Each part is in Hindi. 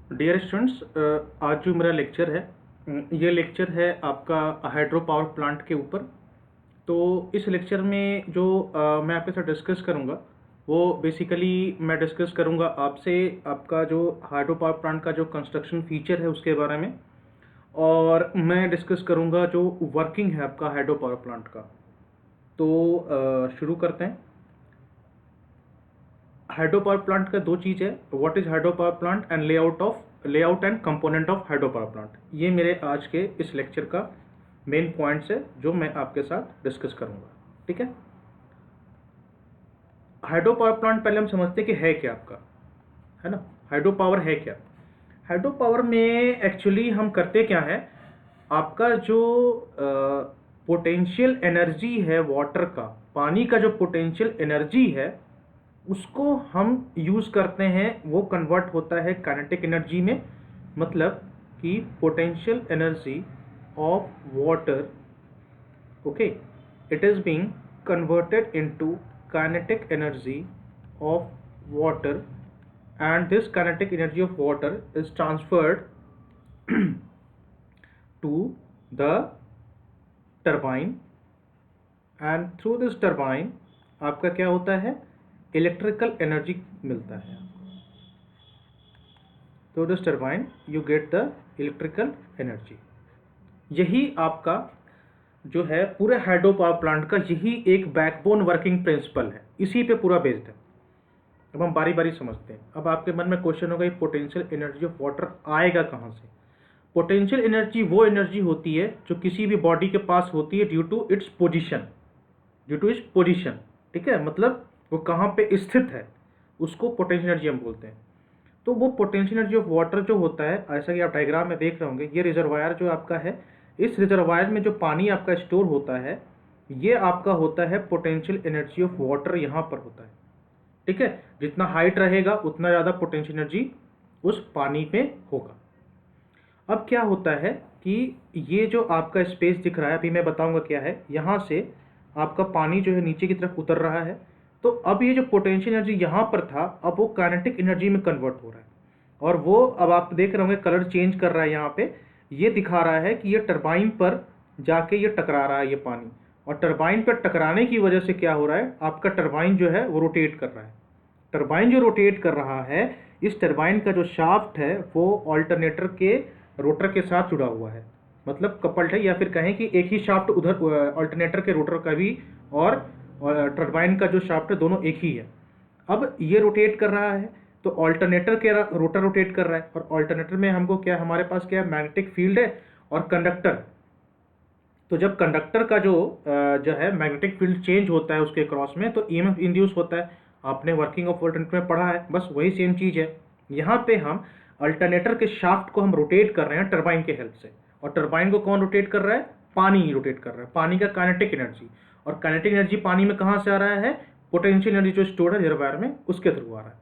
डियर स्टूडेंट्स, आज जो मेरा लेक्चर है ये लेक्चर है आपका हाइड्रो पावर प्लांट के ऊपर। तो इस लेक्चर में जो मैं आपके साथ डिस्कस करूँगा वो बेसिकली मैं डिस्कस करूँगा आपसे आपका जो हाइड्रो पावर प्लांट का जो कंस्ट्रक्शन फीचर है उसके बारे में, और मैं डिस्कस करूँगा जो वर्किंग है आपका हाइड्रो पावर प्लांट का। तो शुरू करते हैं। हाइड्रो पावर प्लांट का दो चीज़ है, what is hydro power plant and layout and component of hydro power plant. ये मेरे आज के इस लेक्चर का मेन पॉइंट्स है जो मैं आपके साथ डिस्कस करूंगा। ठीक है, हाइड्रो पावर प्लांट पहले हम समझते हैं कि है क्या आपका, है ना। हाइड्रो पावर है क्या? हाइड्रो पावर में एक्चुअली हम करते क्या है, आपका जो पोटेंशियल एनर्जी है वाटर का, पानी का जो पोटेंशियल एनर्जी है उसको हम यूज़ करते हैं, वो कन्वर्ट होता है काइनेटिक एनर्जी में। मतलब कि potential energy of water, okay, it is being converted into kinetic energy of water, and this kinetic energy of water is transferred to the turbine, and through this turbine आपका क्या होता है, इलेक्ट्रिकल एनर्जी मिलता है आपको। Through this turbine you get the electrical energy. यही आपका जो है पूरे हाइड्रो पावर प्लांट का यही एक बैकबोन वर्किंग प्रिंसिपल है, इसी पे पूरा बेस्ड है। अब हम बारी बारी समझते हैं। अब आपके मन में क्वेश्चन होगा, पोटेंशियल एनर्जी ऑफ वाटर आएगा कहाँ से? पोटेंशियल एनर्जी वो एनर्जी होती है जो किसी भी बॉडी के पास होती है ड्यू टू इट्स पोजीशन, ठीक है। मतलब वो कहाँ पे स्थित है उसको पोटेंशियल एनर्जी हम बोलते हैं। तो वो पोटेंशियल एनर्जी ऑफ वाटर जो होता है, ऐसा कि आप डायग्राम में देख रहे होंगे, ये रिजर्वायर जो आपका है, इस रिजर्वायर में जो पानी आपका स्टोर होता है ये आपका होता है पोटेंशियल एनर्जी ऑफ वाटर, यहाँ पर होता है। ठीक है, जितना हाइट रहेगा उतना ज़्यादा पोटेंशियल एनर्जी उस पानी पे होगा। अब क्या होता है कि ये जो आपका स्पेस दिख रहा है, अभी मैं बताऊंगा क्या है, यहाँ से आपका पानी जो है नीचे की तरफ उतर रहा है। तो अब ये जो पोटेंशियल एनर्जी यहाँ पर था, अब वो काइनेटिक एनर्जी में कन्वर्ट हो रहा है, और वो अब आप देख रहे होंगे कलर चेंज कर रहा है। यहाँ पे ये दिखा रहा है कि ये टरबाइन पर जाके ये टकरा रहा है ये पानी, और टरबाइन पर टकराने की वजह से क्या हो रहा है, आपका टरबाइन जो है वो रोटेट कर रहा है। टरबाइन जो रोटेट कर रहा है, इस टरबाइन का जो शाफ्ट है वो ऑल्टरनेटर के रोटर के साथ जुड़ा हुआ है, मतलब कपल्ड है, या फिर कहें कि एक ही शाफ्ट उधर ऑल्टरनेटर के रोटर का भी और टरबाइन का जो शाफ्ट है दोनों एक ही है। अब ये रोटेट कर रहा है तो ऑल्टरनेटर के रोटर रोटेट कर रहा है, और ऑल्टरनेटर में हमको क्या, हमारे पास क्या है, मैग्नेटिक फील्ड है और कंडक्टर। तो जब कंडक्टर का जो है मैग्नेटिक फील्ड चेंज होता है उसके क्रॉस में, तो ईएमएफ इंड्यूस होता है। आपने वर्किंग ऑफ अल्टरनेटर में पढ़ा है, बस वही सेम चीज़ है। यहाँ पे हम अल्टरनेटर के शाफ्ट को हम रोटेट कर रहे हैं टरबाइन के हेल्प से, और टरबाइन को कौन रोटेट कर रहा है, पानी ही रोटेट कर रहा है, पानी का काइनेटिक एनर्जी। और काइनेटिक एनर्जी पानी में कहाँ से आ रहा है, पोटेंशियल एनर्जी जो स्टोर्ड है रिजर्वायर में उसके थ्रू आ रहा है।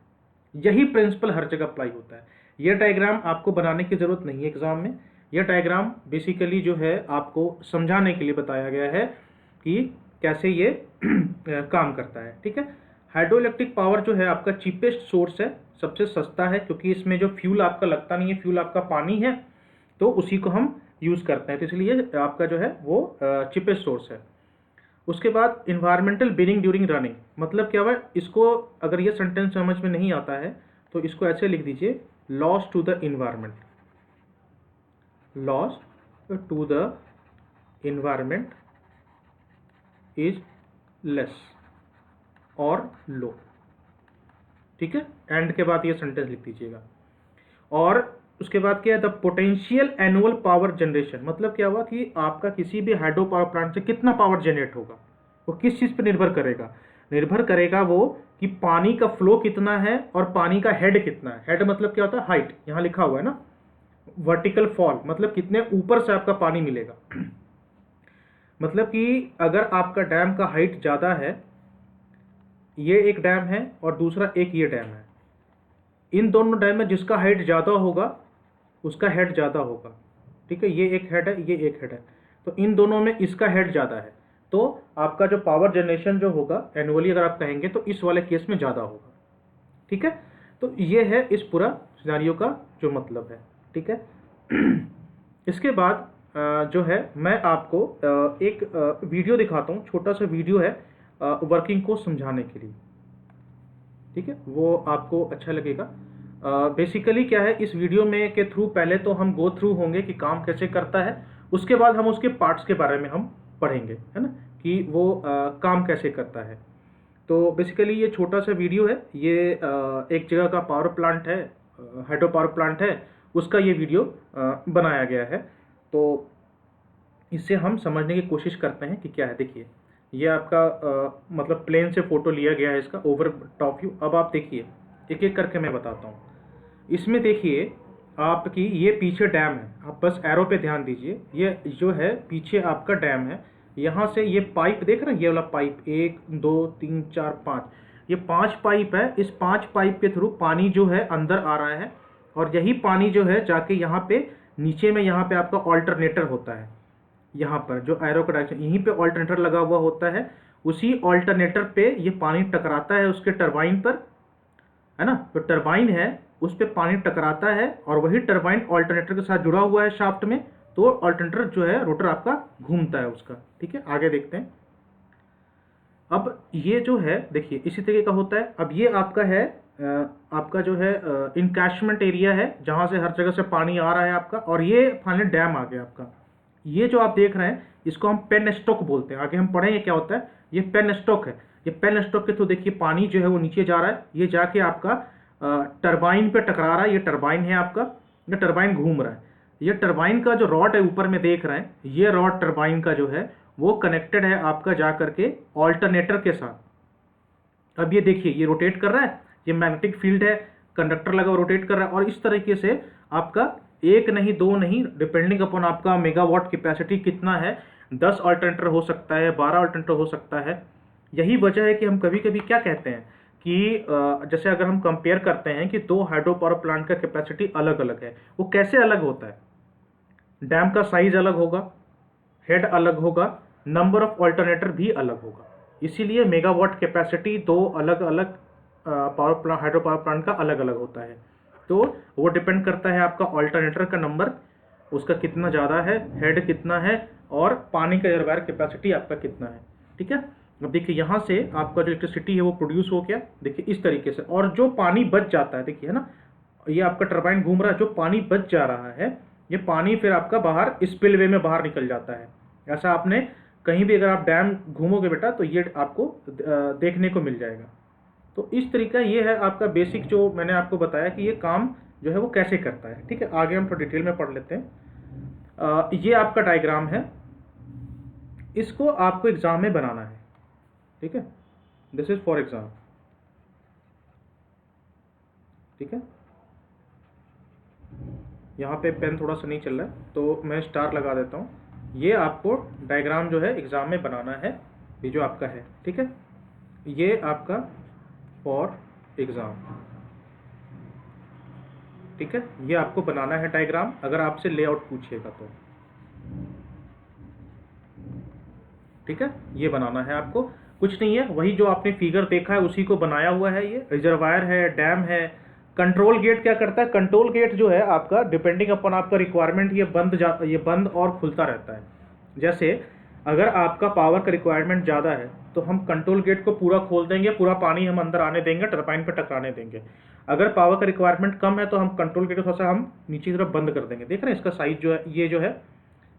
यही प्रिंसिपल हर जगह अप्लाई होता है। यह डायग्राम आपको बनाने की जरूरत नहीं है एग्जाम में, यह डायग्राम बेसिकली जो है आपको समझाने के लिए बताया गया है कि कैसे ये काम करता है। ठीक है, हाइड्रो इलेक्ट्रिक पावर जो है आपका चीपेस्ट सोर्स है, सबसे सस्ता है, क्योंकि इसमें जो फ्यूल आपका लगता नहीं है, फ्यूल आपका पानी है, तो उसी को हम यूज़ करते हैं, तो इसलिए आपका जो है वो चीपेस्ट सोर्स है। उसके बाद इन्वायरमेंटल बीइंग ड्यूरिंग रनिंग, मतलब क्या हुआ, इसको अगर ये सेंटेंस समझ में नहीं आता है तो इसको ऐसे लिख दीजिए, loss to the environment, loss to the environment is less और लो। ठीक है, एंड के बाद ये सेंटेंस लिख दीजिएगा। और उसके बाद क्या है, the potential annual power generation, मतलब क्या हुआ कि आपका किसी भी हाइड्रो पावर प्लांट से कितना पावर जनरेट होगा, वो किस चीज़ पर निर्भर करेगा, निर्भर करेगा वो कि पानी का फ्लो कितना है और पानी का हेड कितना है। हेड मतलब क्या होता है, हाइट, यहाँ लिखा हुआ है ना, वर्टिकल फॉल मतलब कितने ऊपर से आपका पानी मिलेगा। मतलब कि अगर आपका डैम का हाइट ज़्यादा है, ये एक डैम है और दूसरा एक ये डैम है, इन दोनों डैम में जिसका हाइट ज़्यादा होगा उसका हेड ज़्यादा होगा। ठीक है, ये एक हेड है, ये एक हेड है, तो इन दोनों में इसका हेड ज़्यादा है, तो आपका जो पावर जनरेशन जो होगा एनुअली अगर आप कहेंगे तो इस वाले केस में ज़्यादा होगा। ठीक है, तो ये है इस पूरा सिनेरियो का जो मतलब है, ठीक है। इसके बाद जो है मैं आपको एक वीडियो दिखाता हूँ, छोटा सा वीडियो है वर्किंग को समझाने के लिए, ठीक है, वो आपको अच्छा लगेगा। बेसिकली क्या है इस वीडियो में के थ्रू पहले तो हम गो थ्रू होंगे कि काम कैसे करता है, उसके बाद हम उसके पार्ट्स के बारे में हम पढ़ेंगे, है ना, कि वो काम कैसे करता है। तो बेसिकली ये छोटा सा वीडियो है, ये एक जगह का पावर प्लांट है, हाइड्रो पावर प्लांट है, उसका ये वीडियो बनाया गया है। तो इससे हम समझने की कोशिश करते हैं कि क्या है। देखिए ये आपका मतलब प्लेन से फोटो लिया गया है, इसका ओवर टॉप व्यू। अब आप देखिए एक एक करके मैं बताता हूँ। इसमें देखिए आपकी ये पीछे डैम है, आप बस एरो पे ध्यान दीजिए, ये जो है पीछे आपका डैम है। यहाँ से ये पाइप देख रहे हैं, ये वाला पाइप 1 2 3 4 5, ये 5 पाइप है। इस 5 पाइप के थ्रू पानी जो है अंदर आ रहा है, और यही पानी जो है जाके यहाँ पे नीचे में यहाँ पे आपका ऑल्टरनेटर होता है। यहाँ पर जो एरो का डायरेक्शन, यहीं पे ऑल्टरनेटर लगा हुआ होता है, उसी ऑल्टरनेटर पे ये पानी टकराता है उसके टरबाइन पर, है ना। जो टरबाइन है उस पे पानी टकराता है, और वही टरबाइन ऑल्टरनेटर के साथ जुड़ा हुआ है शाफ्ट में, तो ऑल्टरनेटर जो है रोटर आपका घूमता है उसका, ठीक है। आगे देखते हैं। अब ये जो है देखिए इसी तरीके का होता है। अब ये आपका है आपका जो है इनकैशमेंट एरिया है, जहाँ से हर जगह से पानी आ रहा है आपका, और ये फाइनली डैम आ गया आपका। ये जो आप देख रहे हैं इसको हम पेन स्टॉक बोलते हैं, आगे हम पढ़ेंगे क्या होता है। ये पेन स्टॉक है, ये पेन स्टॉक के थ्रू देखिए पानी जो है वो नीचे जा रहा है, ये जाके आपका टरबाइन पे टकरा रहा है। ये टरबाइन है आपका, ये टरबाइन घूम रहा है। ये टरबाइन का जो रॉड है ऊपर में देख रहे हैं, ये रॉड टरबाइन का जो है वो कनेक्टेड है आपका जा करके ऑल्टरनेटर के साथ। अब ये देखिए ये रोटेट कर रहा है, ये मैग्नेटिक फील्ड है, कंडक्टर लगा हुआ रोटेट कर रहा है, और इस तरीके से आपका एक नहीं दो नहीं, डिपेंडिंग अपॉन आपका मेगावाट कैपेसिटी कितना है, 10 अल्टरनेटर हो सकता है, 12 अल्टरनेटर हो सकता है। यही वजह है कि हम कभी कभी क्या कहते हैं कि जैसे अगर हम कंपेयर करते हैं कि दो हाइड्रो पावर प्लांट का कैपेसिटी अलग अलग है, वो कैसे अलग होता है। डैम का साइज अलग होगा, हेड अलग होगा, नंबर ऑफ अल्टरनेटर भी अलग होगा, इसीलिए मेगावाट कैपेसिटी दो अलग अलग power plant hydro power plant का अलग अलग होता है। तो वो डिपेंड करता है आपका अल्टरनेटर का नंबर, उसका कितना ज़्यादा है, हेड कितना है, और पानी का रिजर्वायर कैपेसिटी आपका कितना है, ठीक है। अब देखिए यहाँ से आपका जो इलेक्ट्रिसिटी है वो प्रोड्यूस हो गया, देखिए इस तरीके से, और जो पानी बच जाता है देखिए, है ना, ये आपका टरबाइन घूम रहा है, जो पानी बच जा रहा है ये पानी फिर आपका बाहर स्पिलवे में बाहर निकल जाता है। ऐसा आपने कहीं भी अगर आप डैम घूमोगे बेटा तो ये आपको देखने को मिल जाएगा। तो इस तरीका ये है आपका बेसिक जो मैंने आपको बताया कि ये काम जो है वो कैसे करता है, ठीक है। आगे हम थोड़ा डिटेल में पढ़ लेते हैं। ये आपका डायग्राम है, इसको आपको एग्जाम में बनाना है, ठीक है। दिस इज फॉर एग्जाम, ठीक है। यहाँ पे पेन थोड़ा सा नहीं चल रहा है तो मैं स्टार लगा देता हूँ। ये आपको डायग्राम जो है एग्जाम में बनाना है, ये जो आपका है, ठीक है। ये आपका फॉर एग्जाम, ठीक है, ये आपको बनाना है डायग्राम, अगर आपसे लेआउट पूछेगा तो, ठीक है। ये बनाना है आपको, कुछ नहीं है, वही जो आपने फिगर देखा है उसी को बनाया हुआ है। ये रिजर्वायर है, डैम है। कंट्रोल गेट क्या करता है, कंट्रोल गेट जो है आपका डिपेंडिंग अपॉन आपका रिक्वायरमेंट ये बंद और खुलता रहता है। जैसे अगर आपका पावर का रिक्वायरमेंट ज़्यादा है तो हम कंट्रोल गेट को पूरा खोल देंगे, पूरा पानी हम अंदर आने देंगे, टरबाइन पर टकराने देंगे। अगर पावर का रिक्वायरमेंट कम है तो हम कंट्रोल गेट को थोड़ा सा हम नीचे की तरफ बंद कर देंगे। देख रहे हैं इसका साइज जो है, ये जो है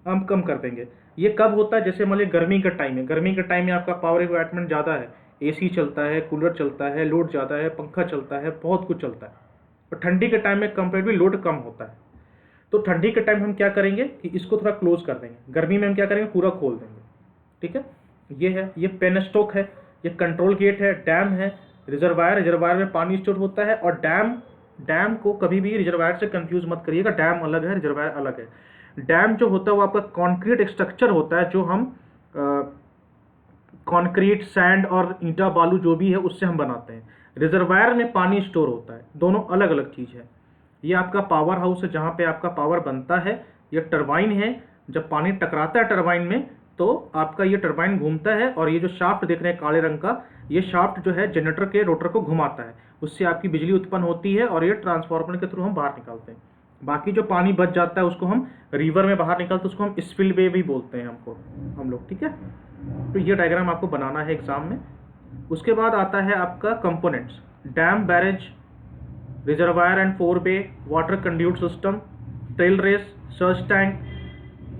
हम कम कर देंगे। ये कब होता है, जैसे मान लीजिए गर्मी का टाइम है, गर्मी के टाइम में आपका पावर रिक्वायरमेंट ज़्यादा है, एसी चलता है, कूलर चलता है, लोड ज़्यादा है, पंखा चलता है, बहुत कुछ चलता है। और ठंडी के टाइम में कंपेरेटिवली लोड कम होता है। तो ठंडी के टाइम हम क्या करेंगे कि इसको थोड़ा क्लोज कर देंगे, गर्मी में हम क्या करेंगे पूरा खोल देंगे, ठीक है। ये है, ये पेन स्टॉक है, ये कंट्रोल गेट है, डैम है, रिजर्वायर में पानी स्टोर होता है। और डैम को कभी भी रिजर्वायर से कंफ्यूज मत करिएगा, डैम अलग है, रिजर्वायर अलग है। डैम जो होता है वो आपका कॉन्क्रीट स्ट्रक्चर होता है, जो हम कॉन्क्रीट, सैंड और ईंटा बालू जो भी है उससे हम बनाते हैं। रिजर्वायर में पानी स्टोर होता है, दोनों अलग अलग चीज़ है। ये आपका पावर हाउस है जहाँ पे आपका पावर बनता है, ये टरबाइन है, जब पानी टकराता है टरबाइन में तो आपका ये टरबाइन घूमता है और ये जो शाफ्ट देख रहे हैं काले रंग का, ये शाफ्ट जो है जनरेटर के रोटर को घुमाता है, उससे आपकी बिजली उत्पन्न होती है और ये ट्रांसफार्मर के थ्रू हम बाहर निकालते हैं। बाकी जो पानी बच जाता है उसको हम रिवर में बाहर निकालते हैं, उसको हम स्पिलवे भी बोलते हैं हम लोग, ठीक है। तो ये डायग्राम आपको बनाना है एग्जाम में। उसके बाद आता है आपका components, dam, barrage, reservoir and forebay, water conduit system, tail race, surge tank,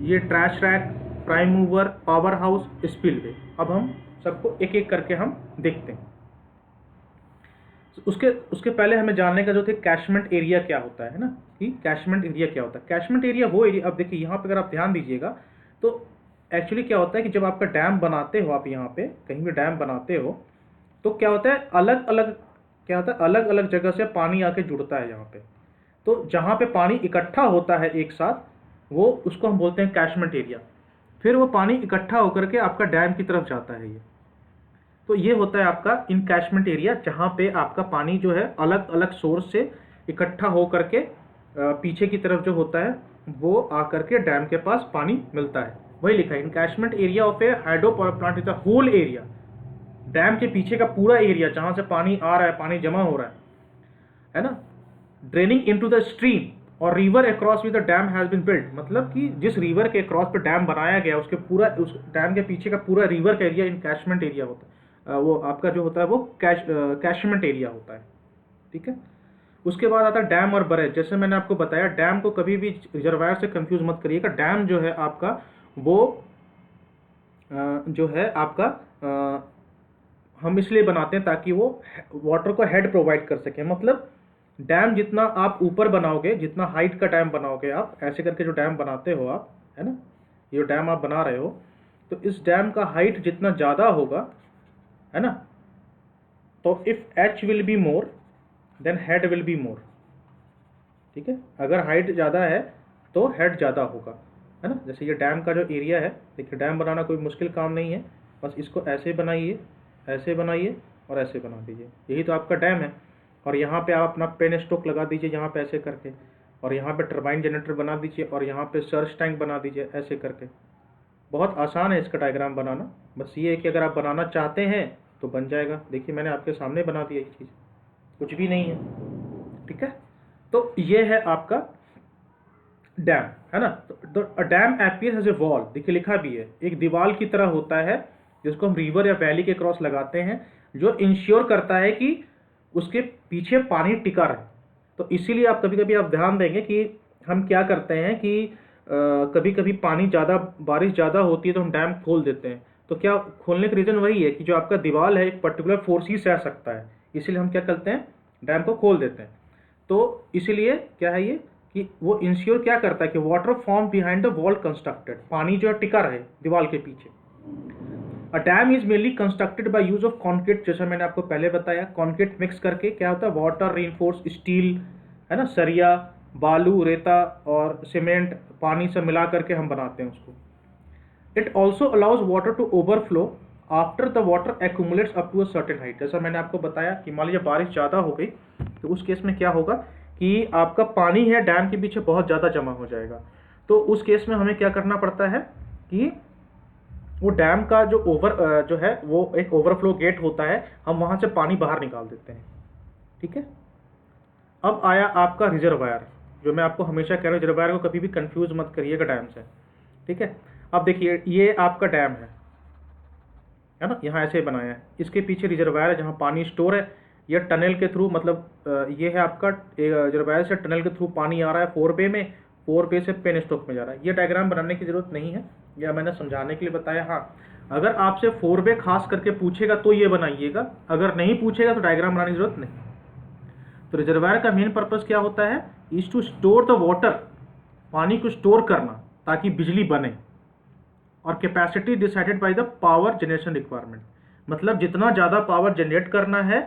ये trash rack, prime mover, power house, spillway. अब हम सबको एक एक करके हम देखते हैं। उसके पहले हमें जानने का जो थे कैशमेंट एरिया क्या होता है ना, कि कैशमेंट एरिया क्या होता है। कैशमेंट एरिया वो एरिया, अब देखिए यहाँ पे अगर आप ध्यान दीजिएगा तो एक्चुअली क्या होता है कि जब आपका डैम बनाते हो, आप यहाँ पे कहीं भी डैम बनाते हो तो क्या होता है, अलग अलग जगह से पानी आके जुड़ता है यहाँ पे। तो जहाँ पे पानी इकट्ठा होता है एक साथ, वो उसको हम बोलते हैं कैशमेंट एरिया। फिर वो पानी इकट्ठा होकर के आपका डैम की तरफ जाता है ये। तो ये होता है आपका इनकैशमेंट एरिया, जहाँ पे आपका पानी जो है अलग अलग सोर्स से इकट्ठा हो करके पीछे की तरफ जो होता है वो आकर के डैम के पास पानी मिलता है। वही लिखा है, in catchment area of a hydro power plant is the whole area. Dam के पीछे का पूरा एरिया जहाँ से पानी आ रहा है, पानी जमा हो रहा है ना, ड्रेनिंग इनटू द स्ट्रीम और river across with the dam has been built. मतलब कि जिस रिवर के क्रॉस पे डैम बनाया गया उसके पूरा, उस डैम के पीछे का पूरा रिवर का एरिया इनकैशमेंट एरिया होता है। वो आपका जो होता है वो कैशमेंट एरिया होता है, ठीक है। उसके बाद आता है डैम और बैरेज। जैसे मैंने आपको बताया, डैम को कभी भी रिजर्वायर से कंफ्यूज मत करिएगा। डैम जो है आपका वो जो है आपका हम इसलिए बनाते हैं ताकि वो वाटर को हेड प्रोवाइड कर सके। मतलब डैम जितना आप ऊपर बनाओगे, जितना हाइट का डैम बनाओगे, आप ऐसे करके जो डैम बनाते हो आप, है ना, ये डैम आप बना रहे हो, तो इस डैम का हाइट जितना ज़्यादा होगा, है ना, तो if H will be more than head will be more, ठीक है। अगर हाइट ज़्यादा है तो हेड ज़्यादा होगा, है ना। जैसे ये डैम का जो एरिया है, देखिए डैम बनाना कोई मुश्किल काम नहीं है, बस इसको ऐसे बनाइए, ऐसे बनाइए और ऐसे बना दीजिए, यही तो आपका डैम है। और यहाँ पे आप अपना पेन स्टोक लगा दीजिए यहाँ पे ऐसे करके, और यहाँ पे टरबाइन जनरेटर बना दीजिए, और यहाँ पे सर्च टैंक बना दीजिए ऐसे करके। बहुत आसान है इसका डायग्राम बनाना, बस ये है कि अगर आप बनाना चाहते हैं तो बन जाएगा। देखिए मैंने आपके सामने बना दिया ये चीज़, कुछ भी नहीं है, ठीक है। तो ये है आपका डैम, है ना। तो dam appears as a wall, देखिए लिखा भी है, एक दीवार की तरह होता है जिसको हम रिवर या वैली के क्रॉस लगाते हैं, जो इंश्योर करता है कि उसके पीछे पानी टिका रहे। तो इसीलिए आप कभी कभी आप ध्यान देंगे कि हम क्या करते हैं कि कभी कभी पानी ज़्यादा, बारिश ज़्यादा होती है तो हम डैम खोल देते हैं। तो क्या खोलने का रीज़न वही है कि जो आपका दीवार है एक पर्टिकुलर फोर्स ही सह सकता है, इसीलिए हम क्या करते हैं, डैम को खोल देते हैं। तो इसीलिए क्या है ये कि वो इंश्योर क्या करता है कि water form behind the wall constructed, पानी जो है टिका रहे दीवार के पीछे। A dam is mainly constructed by use of concrete, जैसा मैंने आपको पहले बताया, कॉन्क्रीट मिक्स करके क्या होता है, वाटर रीइंफोर्स स्टील, है ना, सरिया, बालू, रेता और सीमेंट, पानी से मिला करके हम बनाते हैं उसको। It also allows water to overflow after the water accumulates up to a certain height. जैसा मैंने आपको बताया कि मान लीजिए बारिश ज़्यादा हो गई तो उस केस में क्या होगा कि आपका पानी है डैम के पीछे बहुत ज़्यादा जमा हो जाएगा। तो उस केस में हमें क्या करना पड़ता है कि वो डैम का जो है वो एक ओवरफ्लो गेट होता है, हम वहाँ से पानी बाहर निकाल देते हैं, ठीक है। अब आया आपका रिजर्वायर, जो मैं आपको हमेशा कह रहा हूँ, रिजर्वायर को कभी भी कंफ्यूज मत करिएगा डैम से, ठीक है। अब देखिए ये आपका डैम है ना, यहाँ ऐसे बनाया है, इसके पीछे रिजर्वायर है जहाँ पानी स्टोर है। ये टनल के थ्रू, मतलब ये है आपका रिजर्वायर से टनल के थ्रू पानी आ रहा है 4 वे में, 4 वे से पेन स्टॉक में जा रहा है। ये डायग्राम बनाने की जरूरत नहीं है, यह मैंने समझाने के लिए बताया। हाँ, अगर आपसे 4 वे खास करके पूछेगा तो ये बनाइएगा, अगर नहीं पूछेगा तो डायग्राम बनाने की जरूरत नहीं। तो रिजर्वायर का मेन पर्पस क्या होता है, is to store the water, पानी को स्टोर करना ताकि बिजली बने। और capacity decided by the power generation requirement, मतलब जितना ज़्यादा पावर जनरेट करना है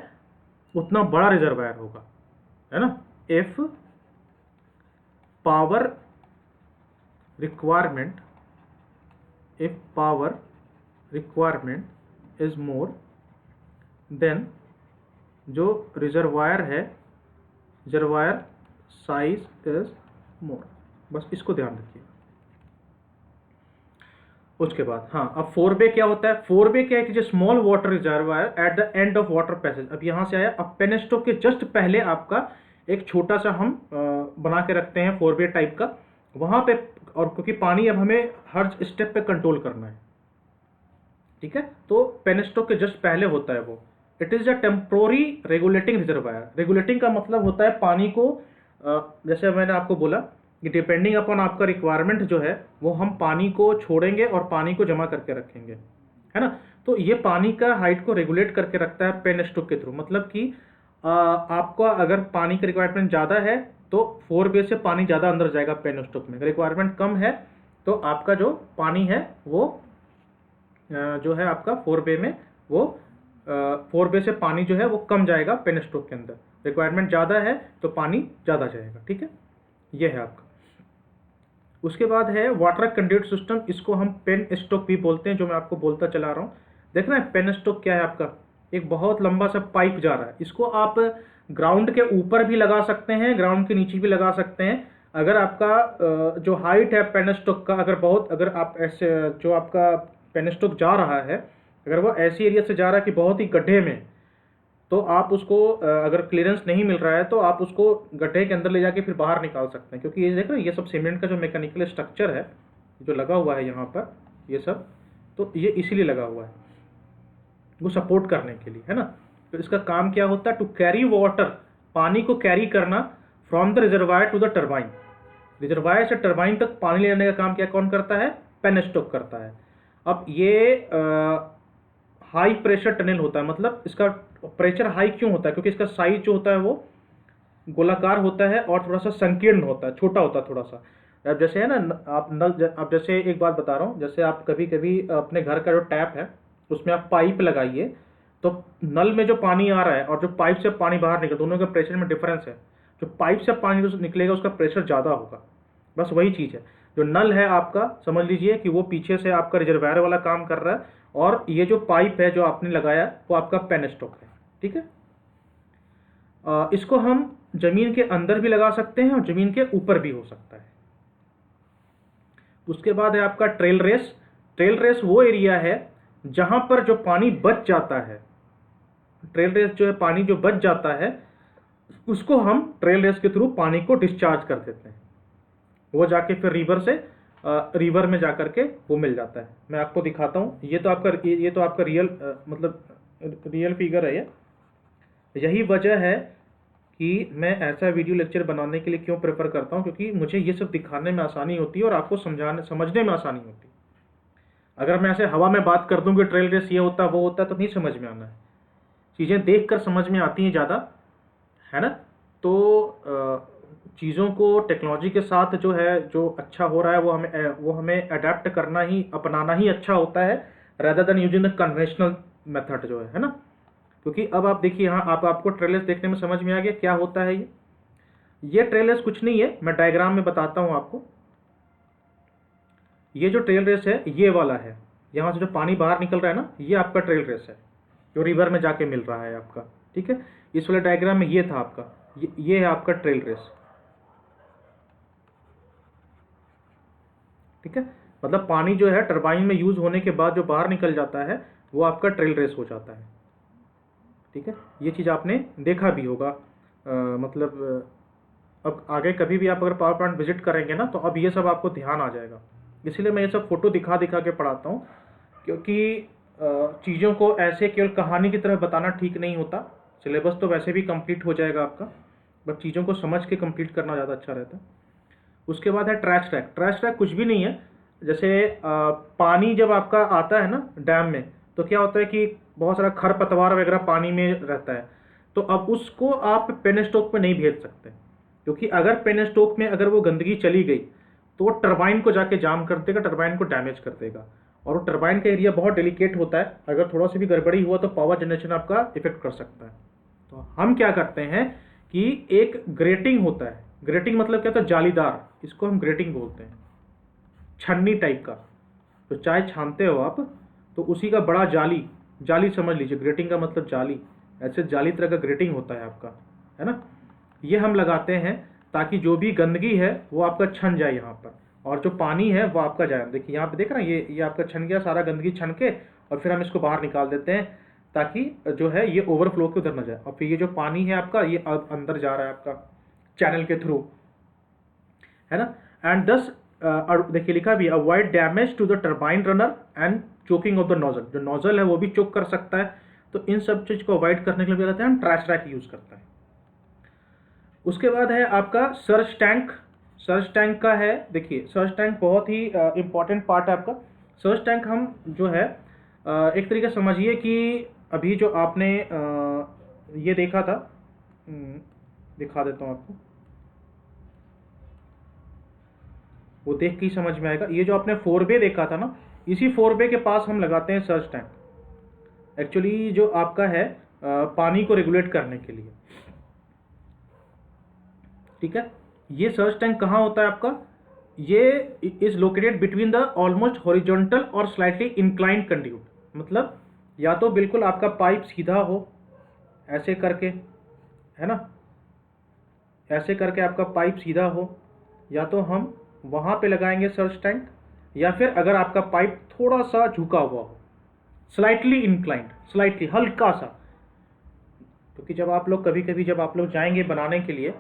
उतना बड़ा रिजर्वायर होगा, है ना। If power requirement is more, then जो रिजर्वायर है, रिजर्वायर साइज इज मोर। बस इसको ध्यान रखिए। उसके बाद हाँ, अब फोरबे क्या होता है? फोरबे क्या है कि जो small water reservoir at the end of water passage. अब यहाँ से आया, अब पेनस्टॉक के जस्ट पहले आपका एक छोटा सा हम बना के रखते हैं फोरबे टाइप का वहाँ पे, और क्योंकि पानी अब हमें हर स्टेप पे कंट्रोल करना है, ठीक है, तो पेनस्टॉक के जस्ट पहले होता है वो। It is a temporary regulating reservoir. Regulating का मतलब होता है पानी को जैसे मैंने आपको बोला कि डिपेंडिंग अपॉन आपका रिक्वायरमेंट जो है वो हम पानी को छोड़ेंगे और पानी को जमा करके रखेंगे, है ना। तो ये पानी का हाइट को रेगुलेट करके रखता है पेनस्टॉक के थ्रू। मतलब कि आपका अगर पानी की रिक्वायरमेंट ज़्यादा है तो फोरबे से पानी ज़्यादा अंदर जाएगा पेनस्टॉक में। अगर रिक्वायरमेंट कम है तो आपका जो पानी है वो जो है आपका फोरबे में वो फोरबे से पानी जो है वो कम जाएगा पेनस्टॉक के अंदर। रिक्वायरमेंट ज़्यादा है तो पानी ज़्यादा जाएगा, ठीक है, ये है आपका। उसके बाद है वाटर कंड्यूट सिस्टम, इसको हम पेन स्टॉक भी बोलते हैं, जो मैं आपको बोलता चला रहा हूँ। देख रहे हैं पेन स्टॉक क्या है आपका? एक बहुत लंबा सा पाइप जा रहा है। इसको आप ग्राउंड के ऊपर भी लगा सकते हैं, ग्राउंड के नीचे भी लगा सकते हैं। अगर आपका जो हाइट है पेन स्टॉक का, अगर आप ऐसे जो आपका पेन स्टॉक जा रहा है अगर वो ऐसी एरिया से जा रहा है कि बहुत ही गड्ढे में, तो आप उसको अगर क्लियरेंस नहीं मिल रहा है तो आप उसको गड्ढे के अंदर ले जाके फिर बाहर निकाल सकते हैं। क्योंकि ये देख रहे हैं ये सब सीमेंट का जो मैकेनिकल स्ट्रक्चर है जो लगा हुआ है यहाँ पर, ये सब तो ये इसीलिए लगा हुआ है वो सपोर्ट करने के लिए, है ना। तो इसका काम क्या होता है? टू कैरी वाटर, पानी को कैरी करना from the reservoir to the turbine. Reservoir से टरबाइन तक पानी ले जाने का काम क्या कौन करता है? पेनस्टॉक करता है। अब ये हाई प्रेशर टनल होता है। मतलब इसका प्रेशर हाई क्यों होता है? क्योंकि इसका साइज जो होता है वो गोलाकार होता है और थोड़ा सा संकीर्ण होता है, छोटा होता है थोड़ा सा। अब जैसे है ना आप नल, अब जैसे एक बात बता रहा हूँ, जैसे आप कभी कभी अपने घर का जो टैप है उसमें आप पाइप लगाइए, तो नल में जो पानी आ रहा है और जो पाइप से पानी बाहर निकल, दोनों के प्रेशर में डिफरेंस है। जो पाइप से पानी जो निकलेगा उसका प्रेशर ज़्यादा होगा, बस वही चीज़ है। जो नल है आपका, समझ लीजिए कि वो पीछे से आपका रिजर्वायर वाला काम कर रहा है, और ये जो पाइप है जो आपने लगाया वो आपका पेनस्टॉक है, ठीक है। इसको हम जमीन के अंदर भी लगा सकते हैं और जमीन के ऊपर भी हो सकता है। उसके बाद है आपका ट्रेल रेस। ट्रेल रेस वो एरिया है जहां पर जो पानी बच जाता है, ट्रेल रेस जो है पानी जो बच जाता है उसको हम ट्रेल रेस के थ्रू पानी को डिस्चार्ज कर देते हैं। वो जाके फिर रिवर में जाकर के वो मिल जाता है। मैं आपको दिखाता हूँ, ये तो आपका रियल मतलब रियल फिगर है ये। यही वजह है कि मैं ऐसा वीडियो लेक्चर बनाने के लिए क्यों प्रेफर करता हूँ, क्योंकि मुझे ये सब दिखाने में आसानी होती है और आपको समझने में आसानी होती है। अगर मैं ऐसे हवा में बात कर दूँ कि ट्रेल रेस ये होता है वो होता है तो नहीं समझ में आना है। चीज़ें देख कर समझ में आती हैं ज़्यादा, है ना। तो चीज़ों को टेक्नोलॉजी के साथ जो है जो अच्छा हो रहा है वो हमें अडेप्ट करना ही, अपनाना ही अच्छा होता है, rather than using the conventional method जो है ना। क्योंकि अब आप देखिए यहाँ आपको ट्रेलर्स देखने में समझ में आ गया क्या होता है। ये ट्रेलर्स कुछ नहीं है, मैं डायग्राम में बताता हूँ आपको। ये जो ट्रेल रेस है ये वाला है, यहाँ से जो पानी बाहर निकल रहा है ना, ये आपका ट्रेल रेस है जो रिवर में जाके मिल रहा है आपका, ठीक है। इस वाले डायग्राम में ये था आपका, ये है आपका ट्रेल रेस, ठीक है। मतलब पानी जो है टरबाइन में यूज होने के बाद जो बाहर निकल जाता है वो आपका ट्रेल रेस हो जाता है, ठीक है। ये चीज़ आपने देखा भी होगा। मतलब अब आगे कभी भी आप अगर पावर प्लांट विजिट करेंगे ना तो अब ये सब आपको ध्यान आ जाएगा। इसीलिए मैं ये सब फोटो दिखा दिखा के पढ़ाता हूँ, क्योंकि चीज़ों को ऐसे केवल कहानी की तरह बताना ठीक नहीं होता। सिलेबस तो वैसे भी कंप्लीट हो जाएगा आपका, बट चीज़ों को समझ के कंप्लीट करना ज़्यादा अच्छा रहता है। उसके बाद है ट्रैश ट्रैक। ट्रैश ट्रैक कुछ भी नहीं है, जैसे पानी जब आपका आता है ना डैम में, तो क्या होता है कि बहुत सारा खरपतवार वगैरह पानी में रहता है, तो अब उसको आप पेनस्टॉक में नहीं भेज सकते, क्योंकि अगर पेनस्टॉक में अगर वो गंदगी चली गई तो वो टरबाइन को जाके जाम कर देगा, टरबाइन को डैमेज कर देगा, और वो टरबाइन का एरिया बहुत डेलिकेट होता है। अगर थोड़ा सा भी गड़बड़ी हुआ तो पावर जनरेशन आपका इफेक्ट कर सकता है। तो हम क्या करते हैं कि एक ग्रेटिंग होता है, ग्रेटिंग मतलब क्या होता है? जालीदार, इसको हम ग्रेटिंग बोलते हैं, छन्नी टाइप का। तो चाय छानते हो आप तो उसी का बड़ा जाली समझ लीजिए, ग्रेटिंग का मतलब जाली, ऐसे जाली तरह का ग्रेटिंग होता है आपका, है ना। ये हम लगाते हैं ताकि जो भी गंदगी है वो आपका छन जाए यहाँ पर। और जो पानी है वो आपका जाए। देखिए यहाँ पे देख रहे हैं, ये आपका छन गया, सारा गंदगी छन के, और फिर हम इसको बाहर निकाल देते हैं ताकि जो है ये ओवरफ्लो के उधर न जाए। और फिर ये जो पानी है आपका ये अब अंदर जा रहा है आपका चैनल के थ्रू, है ना। एंड दस देखिए लिखा भी, avoid damage to the turbine runner and choking of the nozzle, जो नोजल है वो भी चोक कर सकता है। तो इन सब चीज को अवॉइड करने के लिए कहते हैं हम ट्रैश रैक यूज करते हैं। उसके बाद है आपका सर्च टैंक। सर्च टैंक का है, देखिए सर्च टैंक बहुत ही इंपॉर्टेंट पार्ट है आपका। सर्च टैंक हम जो है एक तरीके से समझिए कि अभी जो आपने ये देखा था, दिखा देता हूँ आपको, वो देख के ही समझ में आएगा। ये जो आपने 4 बे देखा था ना, इसी 4 बे के पास हम लगाते हैं सर्च टैंक। एक्चुअली जो आपका है पानी को रेगुलेट करने के लिए, ठीक है। ये सर्च टैंक कहाँ होता है आपका, ये is located between the almost horizontal और स्लाइटली इंक्लाइंड कंड्यूट। मतलब या तो बिल्कुल आपका पाइप सीधा हो ऐसे करके, है ना, ऐसे करके आपका पाइप सीधा हो, या तो हम वहाँ पे लगाएंगे सर्च टैंक, या फिर अगर आपका पाइप थोड़ा सा झुका हुआ हो, स्लाइटली इंक्लाइंड, स्लाइटली हल्का सा, क्योंकि जब आप लोग कभी कभी जब आप लोग जाएंगे बनाने के लिए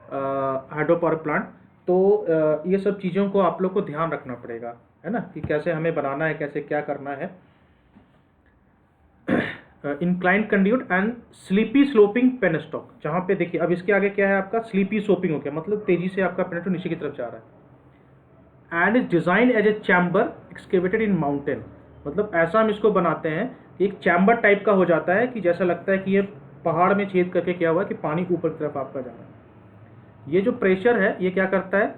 हाइड्रो पावर प्लांट, तो ये सब चीज़ों को आप लोग को ध्यान रखना पड़ेगा, है ना, कि कैसे हमें बनाना है, कैसे क्या करना है। Inclined conduit and sleepy sloping penstock, जहाँ पे देखिए अब इसके आगे क्या है आपका, स्लीपी स्लोपिंग हो गया, मतलब तेजी से आपका पेनेटो नीचे की तरफ जा रहा है। And is design as a chamber excavated in mountain, मतलब ऐसा हम इसको बनाते हैं कि एक चैम्बर टाइप का हो जाता है कि जैसा लगता है कि ये पहाड़ में छेद करके क्या हुआ कि पानी ऊपर की तरफ आपका जा रहा है। ये जो प्रेशर है ये क्या करता है,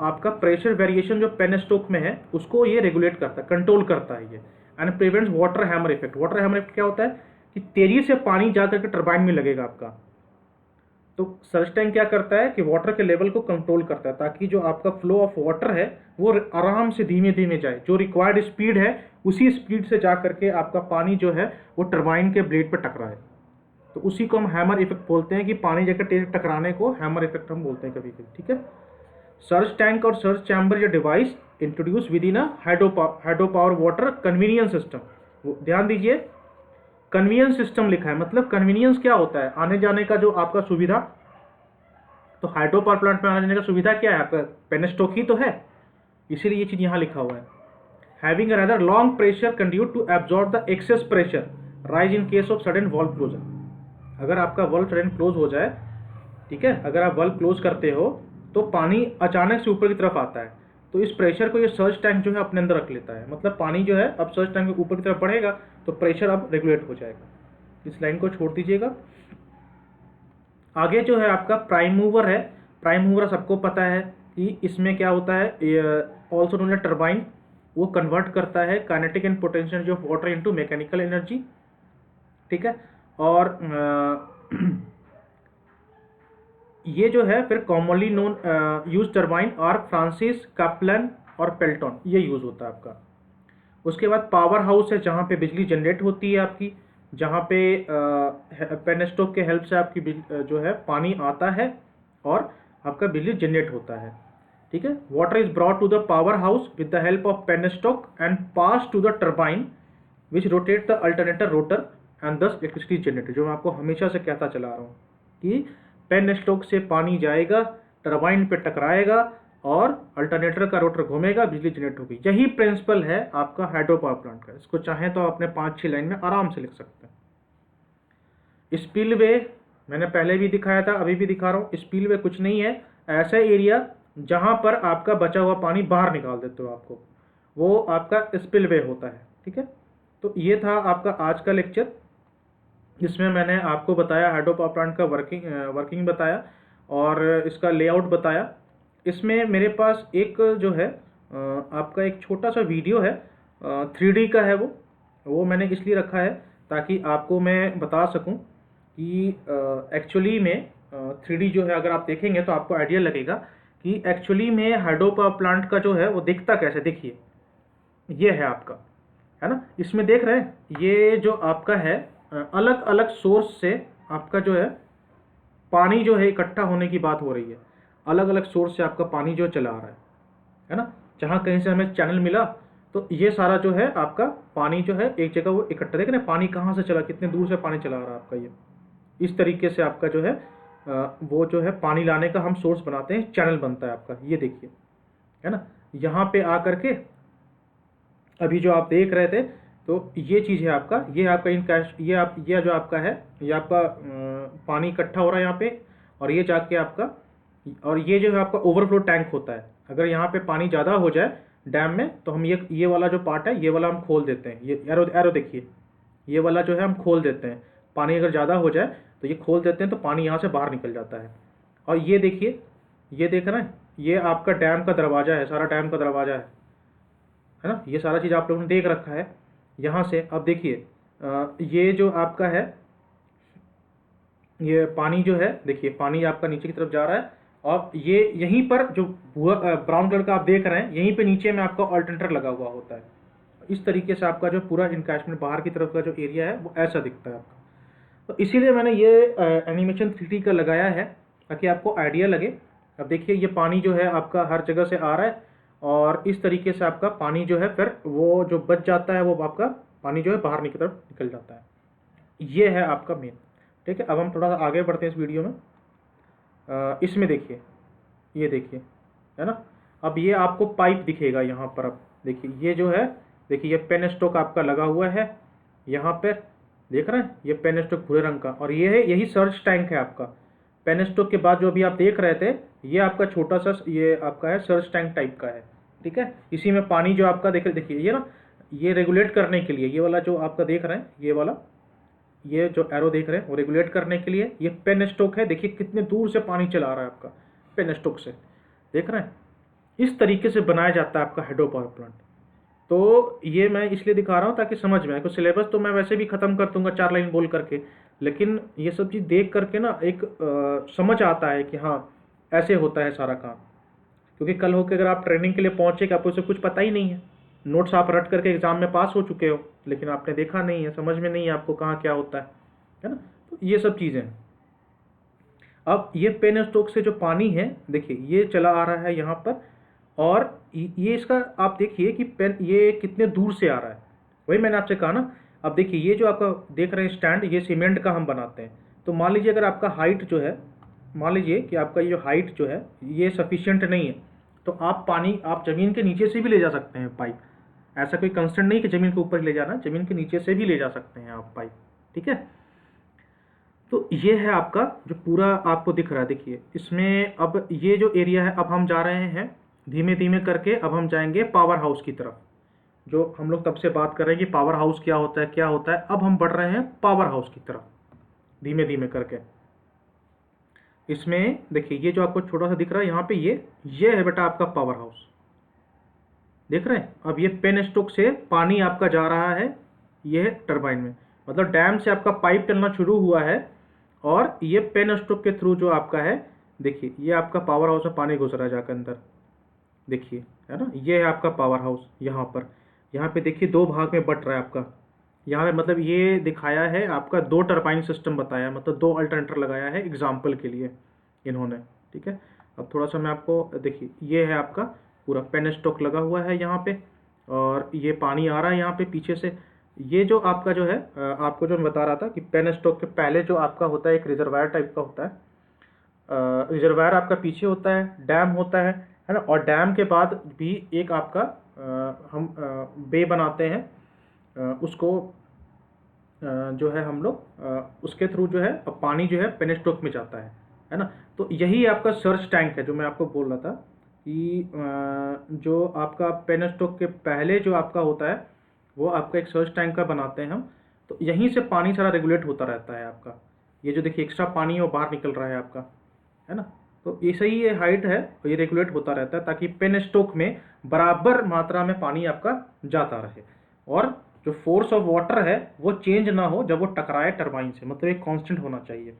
आपका प्रेशर वेरिएशन जो पेनस्टॉक में है उसको ये रेगुलेट करता है, कंट्रोल करता है ये। And prevents water hammer effect. Water hammer effect क्या होता है कि तेजी से पानी जाकर के टरबाइन में लगेगा आपका। तो सर्च टैंक क्या करता है कि वाटर के लेवल को कंट्रोल करता है, ताकि जो आपका फ्लो ऑफ वाटर है वो आराम से धीमे धीमे जाए, जो रिक्वायर्ड स्पीड है उसी स्पीड से जा करके आपका पानी जो है वो टरबाइन के ब्लेड पर टकराए। तो उसी को हम हैमर इफेक्ट बोलते हैं, कि पानी जाकर तेज टकराने को हैमर इफेक्ट हम बोलते हैं कभी कभी, ठीक है। सर्च टैंक और सर्च चैम्बर ये device introduce with in hydro power water convenience system. ध्यान दीजिए, कन्वीनियंस सिस्टम लिखा है, मतलब कन्वीनियंस क्या होता है, आने जाने का जो आपका सुविधा। तो हाइड्रो पावर प्लांट में आने जाने का सुविधा क्या है आपका, पेनस्टॉक ही तो है, इसीलिए ये चीज यहाँ लिखा हुआ है। Having a rather long pressure conduit to absorb the excess pressure rise in case of sudden valve closure. अगर आपका वॉल्व सडन क्लोज हो जाए, ठीक है, अगर आप वॉल्व क्लोज करते हो तो पानी अचानक से ऊपर की तरफ आता है, तो इस प्रेशर को ये सर्च टैंक जो है अपने अंदर रख लेता है। मतलब पानी जो है अब सर्च टैंक के ऊपर की तरफ बढ़ेगा तो प्रेशर अब रेगुलेट हो जाएगा। इस लाइन को छोड़ दीजिएगा। आगे जो है आपका प्राइम मूवर है। प्राइम मूवर सबको पता है कि इसमें क्या होता है, ऑल्सो नोन एज टरबाइन, वो कन्वर्ट करता है kinetic and potential energy of water into mechanical energy, ठीक है। और ये जो है फिर कॉमनली नोन यूज टरबाइन और फ्रांसिस कैप्लन और पेल्टन, ये यूज होता है आपका। उसके बाद पावर हाउस है, जहाँ पे बिजली जनरेट होती है आपकी, जहाँ पे पेनस्टॉक के हेल्प से आपकी जो है पानी आता है और आपका बिजली जनरेट होता है, ठीक है। Water is brought to the power house with the help of penstock and pass to the turbine which rotate the alternator rotor and thus electricity generated. जो मैं आपको हमेशा से कहता चला रहा हूँ कि पेनस्टॉक से पानी जाएगा, टरबाइन पे टकराएगा और अल्टरनेटर का रोटर घूमेगा, बिजली जनरेट होगी। यही प्रिंसिपल है आपका हाइड्रो पावर प्लांट का। इसको चाहें तो अपने 5-6 लाइन में आराम से लिख सकते हैं। स्पिलवे मैंने पहले भी दिखाया था, अभी भी दिखा रहा हूँ। स्पिलवे कुछ नहीं है, ऐसा एरिया जहाँ पर आपका बचा हुआ पानी बाहर निकाल देते हो आपको, वो आपका स्पिलवे होता है, ठीक है। तो ये था आपका आज का लेक्चर, जिसमें मैंने आपको बताया हाइड्रो पावर प्लांट का वर्किंग बताया और इसका लेआउट बताया। इसमें मेरे पास एक जो है आपका एक छोटा सा वीडियो है, 3D का है, वो मैंने इसलिए रखा है ताकि आपको मैं बता सकूं कि एक्चुअली में 3D जो है अगर आप देखेंगे तो आपको आइडिया लगेगा कि एक्चुअली में हाइड्रो पावर प्लांट का जो है वो दिखता कैसे। देखिए ये है आपका, है ना, इसमें देख रहे हैं, ये जो आपका है अलग अलग सोर्स से आपका जो है पानी जो है इकट्ठा होने की बात हो रही है, अलग अलग सोर्स से आपका पानी जो चला आ रहा है, है ना, जहाँ कहीं से हमें चैनल मिला तो ये सारा जो है आपका पानी जो है एक जगह वो इकट्ठा, देख रहे हैं पानी कहाँ से चला, कितने दूर से पानी चला आ रहा है आपका। ये इस तरीके से आपका जो है वो जो है पानी लाने का हम सोर्स बनाते हैं, चैनल बनता है आपका। ये देखिए, है ना, यहाँ पे आकर के अभी जो आप देख रहे थे, तो ये चीज़ है आपका, ये आपका इनकैश, ये जो आपका है, ये आपका पानी इकट्ठा हो रहा है यहाँ पे, और ये जाके आपका, और ये जो है आपका ओवरफ्लो टैंक होता है। अगर यहाँ पे पानी ज़्यादा हो जाए डैम में तो हम ये वाला जो पार्ट है, ये वाला हम खोल देते हैं। ये एरो देखिए, ये वाला जो है हम खोल देते हैं। पानी अगर ज़्यादा हो जाए तो ये खोल देते हैं, तो पानी यहाँ से बाहर निकल जाता है। और ये देखिए, ये देख रहे हैं, ये आपका डैम का दरवाज़ा है, सारा डैम का दरवाज़ा है ना। ये सारा चीज़ आप लोगों ने देख रखा है यहाँ से। अब देखिए ये जो आपका है, ये पानी जो है, देखिए पानी आपका नीचे की तरफ जा रहा है, और ये यहीं पर जो ब्राउन कलर का आप देख रहे हैं, यहीं पे नीचे में आपका अल्टरनेटर लगा हुआ होता है। इस तरीके से आपका जो पूरा इनकैशमेंट बाहर की तरफ का जो एरिया है वो ऐसा दिखता है आपका। तो इसीलिए मैंने ये एनिमेशन 3D का लगाया है, ताकि आपको आइडिया लगे। अब देखिए ये पानी जो है आपका हर जगह से आ रहा है, और इस तरीके से आपका पानी जो है फिर वो जो बच जाता है, वो आपका पानी जो है बाहर की तरफ निकल जाता है। ये है आपका मेन। ठीक है, अब हम थोड़ा सा आगे बढ़ते हैं इस वीडियो में। इसमें देखिए, ये देखिए, है ना, अब ये आपको पाइप दिखेगा यहाँ पर। अब देखिए ये जो है, देखिए ये पेन स्टॉक आपका लगा हुआ है यहाँ पर, देख रहे हैं, ये पेन स्टॉक भूरे रंग का, और ये है, यही सर्च टैंक है आपका। पेन स्टॉक के बाद जो अभी आप देख रहे थे, ये आपका छोटा सा ये आपका है सर्च टैंक टाइप का है। ठीक है, इसी में पानी जो आपका देखिए ये ना, ये रेगुलेट करने के लिए, ये वाला जो आपका देख रहे हैं, ये वाला, ये जो एरो देख रहे हैं, वो रेगुलेट करने के लिए ये पेन स्टॉक है। देखिए कितने दूर से पानी चला रहा है आपका पेन स्टॉक से, देख रहे हैं। इस तरीके से बनाया जाता है आपका हाइड्रो पावर प्लांट। तो ये मैं इसलिए दिखा रहा हूँ ताकि समझ में आए। तो सिलेबस तो मैं वैसे भी ख़त्म कर दूंगा 4 लाइन बोल करके, लेकिन ये सब चीज़ देख करके ना एक समझ आता है कि हाँ ऐसे होता है सारा काम। क्योंकि कल होकर अगर आप ट्रेनिंग के लिए पहुँचे, आपको इससे कुछ पता ही नहीं है, नोट्स आप रट करके एग्ज़ाम में पास हो चुके हो, लेकिन आपने देखा नहीं है, समझ में नहीं है आपको कहाँ क्या होता है ना। तो ये सब चीज़ें। अब ये पेन स्टॉक से जो पानी है, देखिए ये चला आ रहा है यहाँ पर, और ये इसका आप देखिए कि पेन ये कितने दूर से आ रहा है। वही मैंने आपसे कहा ना। अब देखिए ये जो आपका देख रहे हैं स्टैंड, ये सीमेंट का हम बनाते हैं। तो मान लीजिए अगर आपका हाइट जो है, मान लीजिए कि आपका ये जो हाइट जो है ये सफिशिएंट नहीं है, तो आप पानी आप ज़मीन के नीचे से भी ले जा सकते हैं पाइप। ऐसा कोई कंस्टेंट नहीं कि ज़मीन के ऊपर ले जाना, ज़मीन के नीचे से भी ले जा सकते हैं आप पाइप। ठीक है, तो ये है आपका जो पूरा आपको दिख रहा है। देखिए इसमें अब ये जो एरिया है, अब हम जा रहे हैं धीमे धीमे करके, अब हम जाएंगे पावर हाउस की तरफ। जो हम लोग तब से बात कर रहे हैं कि पावर हाउस क्या होता है क्या होता है, अब हम बढ़ रहे हैं पावर हाउस की तरफ धीमे धीमे करके। इसमें देखिए ये जो आपको छोटा सा दिख रहा है यहाँ पे, ये है बेटा आपका पावर हाउस, देख रहे हैं। अब ये पेन स्टॉक से पानी आपका जा रहा है, ये है टरबाइन में, मतलब डैम से आपका पाइप चलना शुरू हुआ है, और ये पेन स्टॉक के थ्रू जो आपका है, देखिए ये आपका पावर हाउस में पानी घुस रहा है जाकर अंदर, देखिए, है ना। ये है आपका पावर हाउस यहाँ पर। यहाँ पे देखिए 2 भाग में बट रहा है आपका। यहाँ पे मतलब ये दिखाया है आपका 2 टरबाइन सिस्टम बताया, मतलब 2 अल्टरनेटर लगाया है एग्जाम्पल के लिए इन्होंने। ठीक है, अब थोड़ा सा मैं आपको देखिए, ये है आपका पूरा पेन स्टॉक लगा हुआ है यहाँ पे, और ये पानी आ रहा है यहाँ पे पीछे से। ये जो आपका जो है आपको जो मैं बता रहा था कि पेन स्टॉक के पहले जो आपका होता है एक रिजर्वायर टाइप का होता है, रिजर्वायर आपका पीछे होता है, डैम होता है ना। और डैम के बाद भी एक आपका हम बे बनाते हैं, उसको जो है हम लोग उसके थ्रू जो है पानी जो है पेन स्टॉक में जाता है ना। तो यही आपका सर्च टैंक है जो मैं आपको बोल रहा था कि जो आपका पेन स्टॉक के पहले जो आपका होता है वो आपका एक सर्च टैंक का बनाते हैं हम। तो यहीं से पानी सारा रेगुलेट होता रहता है आपका। ये जो देखिए एक्स्ट्रा पानी है वो बाहर निकल रहा है आपका, है ना। तो ये सही ये हाइट है, ये रेगुलेट होता रहता है ताकि पेन स्टॉक में बराबर मात्रा में पानी आपका जाता रहे, और जो फोर्स ऑफ वाटर है वो चेंज ना हो जब वो टकराए टरबाइन से, मतलब एक कांस्टेंट होना चाहिए।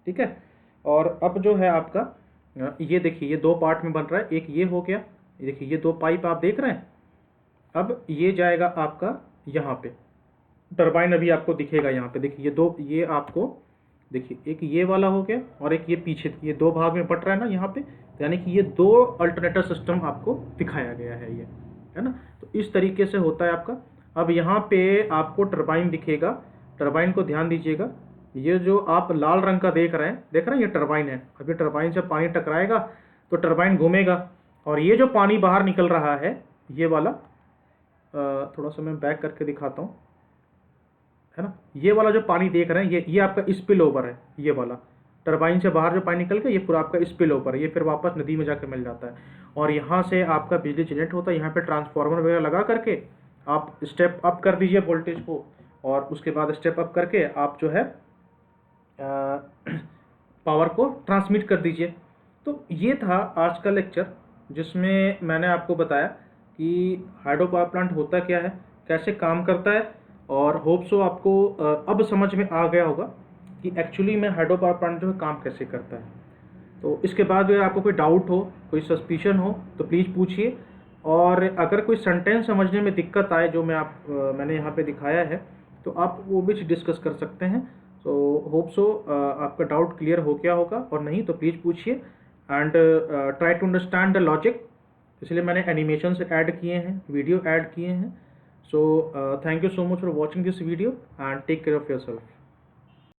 ठीक है, और अब जो है आपका ये देखिए ये 2 पार्ट में बन रहा है। एक ये हो गया, ये देखिए ये 2 पाइप आप देख रहे हैं। अब ये जाएगा आपका यहाँ पे, टरबाइन अभी आपको दिखेगा यहाँ पे, देखिए ये 2 ये आपको देखिए एक ये वाला हो गया और एक ये पीछे, ये दो भाग में बट रहा है ना यहाँ पे, तो यानी कि ये दो अल्टरनेटर सिस्टम आपको दिखाया गया है ये, है ना। तो इस तरीके से होता है आपका। अब यहाँ पे आपको टरबाइन दिखेगा, टरबाइन को ध्यान दीजिएगा, ये जो आप लाल रंग का देख रहे हैं, देख रहे हैं, ये टरबाइन है। अब ये टरबाइन से पानी टकराएगा तो टरबाइन घूमेगा, और ये जो पानी बाहर निकल रहा है ये वाला, थोड़ा सा मैं बैक करके दिखाता हूँ, है ना। ये वाला जो पानी देख रहे हैं ये आपका स्पिल ओवर है, ये वाला टरबाइन से बाहर जो पानी निकल गया ये पूरा आपका स्पिल ओवर है, ये फिर वापस नदी में जाकर मिल जाता है, और यहाँ से आपका बिजली जनरेट होता है। यहाँ पे ट्रांसफार्मर वगैरह लगा करके आप स्टेप अप कर दीजिए वोल्टेज को, और उसके बाद स्टेप अप करके आप जो है पावर को ट्रांसमिट कर दीजिए। तो ये था आज का लेक्चर, जिसमें मैंने आपको बताया कि हाइड्रो पावर प्लांट होता क्या है, कैसे काम करता है, और होप सो आपको अब समझ में आ गया होगा कि एक्चुअली में हाइड्रो पावर प्लांट जो है काम कैसे करता है। तो इसके बाद अगर आपको कोई डाउट हो, कोई सस्पिशन हो तो प्लीज़ पूछिए, और अगर कोई सेंटेंस समझने में दिक्कत आए जो मैंने यहाँ पे दिखाया है, तो आप वो भी डिस्कस कर सकते हैं। सो होप सो आपका डाउट क्लियर हो गया होगा, और नहीं तो प्लीज़ पूछिए and try to understand the logic. इसलिए मैंने एनिमेशंस ऐड किए हैं, वीडियो ऐड किए हैं। So thank you so much for watching this video and take care of yourself.